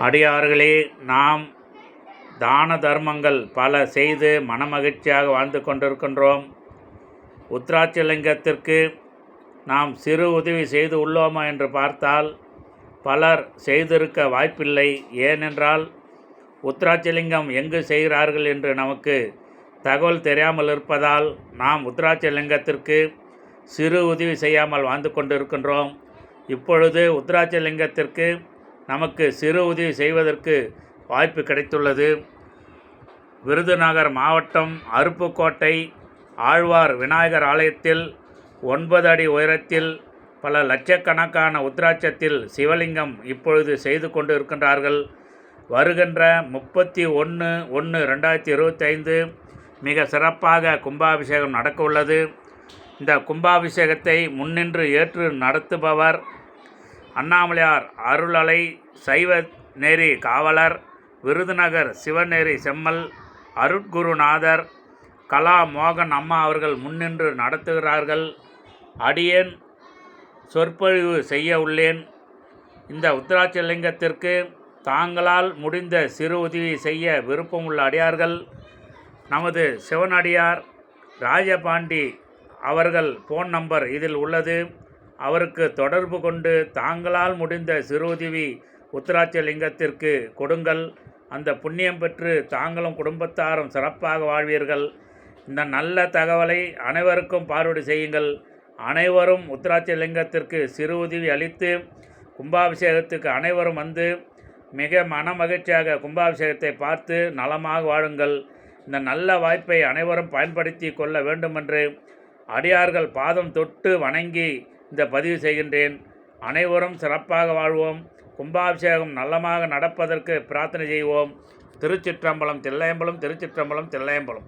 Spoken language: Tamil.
அடியார்களே, நாம் தான தர்மங்கள் பல செய்து மனமகிழ்ச்சியாக வாழ்ந்து கொண்டிருக்கின்றோம். உத்ராட்சலிங்கத்திற்கு நாம் சிறு உதவி செய்து உள்ளோமா என்று பார்த்தால் பலர் செய்திருக்க வாய்ப்பில்லை. ஏனென்றால் உத்ராட்சலிங்கம் எங்கு செய்கிறார்கள் என்று நமக்கு தகவல் தெரியாமல் இருப்பதால் நாம் உத்ராட்சலிங்கத்திற்கு சிறு உதவி செய்யாமல் வாழ்ந்து கொண்டிருக்கின்றோம். இப்பொழுது உத்ராட்சலிங்கத்திற்கு நமக்கு சிறு உதவி செய்வதற்கு வாய்ப்பு கிடைத்துள்ளது. விருதுநகர் மாவட்டம் அருப்புக்கோட்டை ஆழ்வார் விநாயகர் ஆலயத்தில் 9 அடி உயரத்தில் பல லட்சக்கணக்கான உத்ராட்சத்தில் சிவலிங்கம் இப்பொழுது செய்து கொண்டு இருக்கின்றார்கள். வருகின்ற 31/1/2025 மிக சிறப்பாக கும்பாபிஷேகம் நடக்க உள்ளது. இந்த கும்பாபிஷேகத்தை முன்னின்று ஏற்று நடத்துபவர் அண்ணாமலையார் அருளலை சைவ நெறி காவலர், விருதுநகர் சிவநெறி செம்மல் அருட்குருநாதர் கலா மோகன் அம்மா அவர்கள் முன்னின்று நடத்துகிறார்கள். அடியேன் சொற்பொழிவு செய்ய உள்ளேன். இந்த உத்ராட்சலிங்கத்திற்கு தாங்களால் முடிந்த சிறு உதவி செய்ய விருப்பமுள்ள அடியார்கள் நமது சிவனடியார் ராஜபாண்டி அவர்கள் ஃபோன் நம்பர் இதில் உள்ளது. அவருக்கு தொடர்பு கொண்டு தாங்களால் முடிந்த சிறு உதவி உத்ராட்சலிங்கத்திற்கு கொடுங்கள். அந்த புண்ணியம் பெற்று தாங்களும் குடும்பத்தாரும் சிறப்பாக வாழ்வீர்கள். இந்த நல்ல தகவலை அனைவருக்கும் பார்வையிட செய்யுங்கள். அனைவரும் உத்ராட்சலிங்கத்திற்கு சிறு உதவி அளித்து கும்பாபிஷேகத்துக்கு அனைவரும் வந்து மிக மன மகிழ்ச்சியாக கும்பாபிஷேகத்தை பார்த்து நலமாக வாழுங்கள். இந்த நல்ல வாய்ப்பை அனைவரும் பயன்படுத்தி கொள்ள வேண்டுமென்று அடியார்கள் பாதம் தொட்டு வணங்கி இந்த பதிவு செய்கின்றேன். அனைவரும் சிறப்பாக வாழ்வோம். கும்பாபிஷேகம் நல்லமாக நடப்பதற்கு பிரார்த்தனை செய்வோம். திருச்சிற்றம்பலம் தில்லையம்பலம், திருச்சிற்றம்பலம் தில்லையம்பலம்.